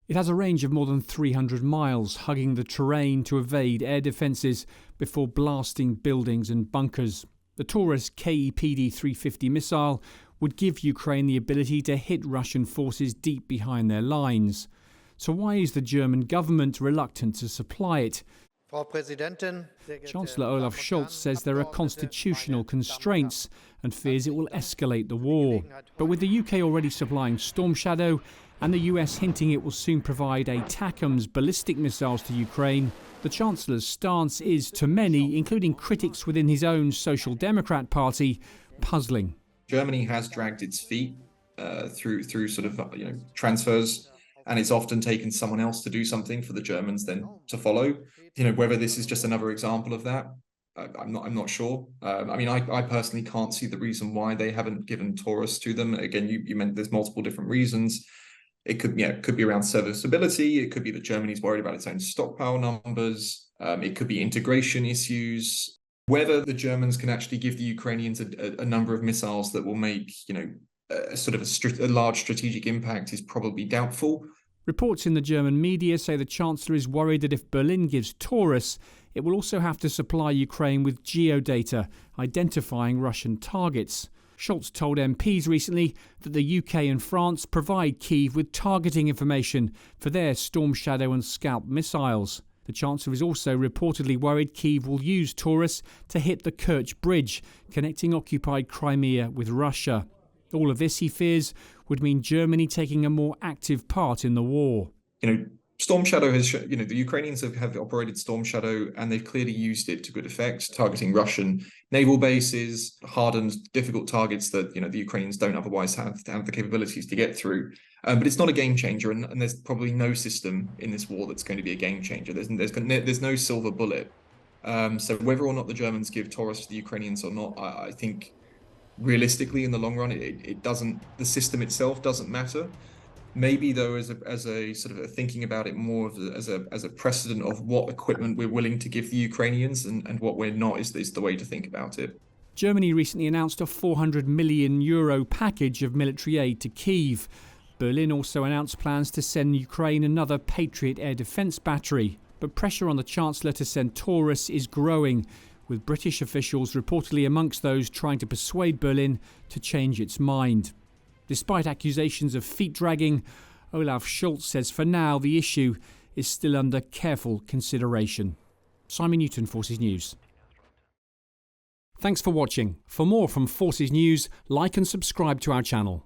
It has a range of more than 300 miles, hugging the terrain to evade air defences before blasting buildings and bunkers. The Taurus KEPD 350 missile would give Ukraine the ability to hit Russian forces deep behind their lines. So why is the German government reluctant to supply it? Chancellor Olaf Scholz says there are constitutional constraints and fears it will escalate the war. But with the UK already supplying Storm Shadow and the US hinting it will soon provide ATACMS ballistic missiles to Ukraine, the Chancellor's stance is, to many, including critics within his own Social Democrat Party, puzzling. Germany has dragged its feet through sort of transfers, and it's often taken someone else to do something for the Germans then to follow. Whether this is just another example of that, I'm not sure. I personally can't see the reason why they haven't given Taurus to them. Again, you meant there's multiple different reasons. It could be around serviceability. It could be that Germany's worried about its own stockpile numbers. It could be integration issues. Whether the Germans can actually give the Ukrainians a number of missiles that will make a large strategic impact is probably doubtful. Reports in the German media say the Chancellor is worried that if Berlin gives Taurus, it will also have to supply Ukraine with geodata, identifying Russian targets. Scholz told MPs recently that the UK and France provide Kyiv with targeting information for their Storm Shadow and Scalp missiles. The Chancellor is also reportedly worried Kyiv will use Taurus to hit the Kerch Bridge, connecting occupied Crimea with Russia. All of this, he fears, would mean Germany taking a more active part in the war. Storm Shadow has, the Ukrainians have operated Storm Shadow, and they've clearly used it to good effect, targeting Russian naval bases, hardened, difficult targets that, the Ukrainians don't otherwise have the capabilities to get through. But it's not a game changer, and there's probably no system in this war that's going to be a game changer. There's no silver bullet. So whether or not the Germans give Taurus to the Ukrainians or not, I think realistically in the long run, it doesn't. The system itself doesn't matter. Maybe though, as a sort of thinking about it more as a precedent of what equipment we're willing to give the Ukrainians and what we're not is the way to think about it. Germany recently announced a €400 million package of military aid to Kyiv. Berlin also announced plans to send Ukraine another Patriot air defence battery. But pressure on the Chancellor to send Taurus is growing, with British officials reportedly amongst those trying to persuade Berlin to change its mind. Despite accusations of feet-dragging, Olaf Scholz says for now the issue is still under careful consideration. Simon Newton, Forces News. Thanks for watching. For more from Forces News, like and subscribe to our channel.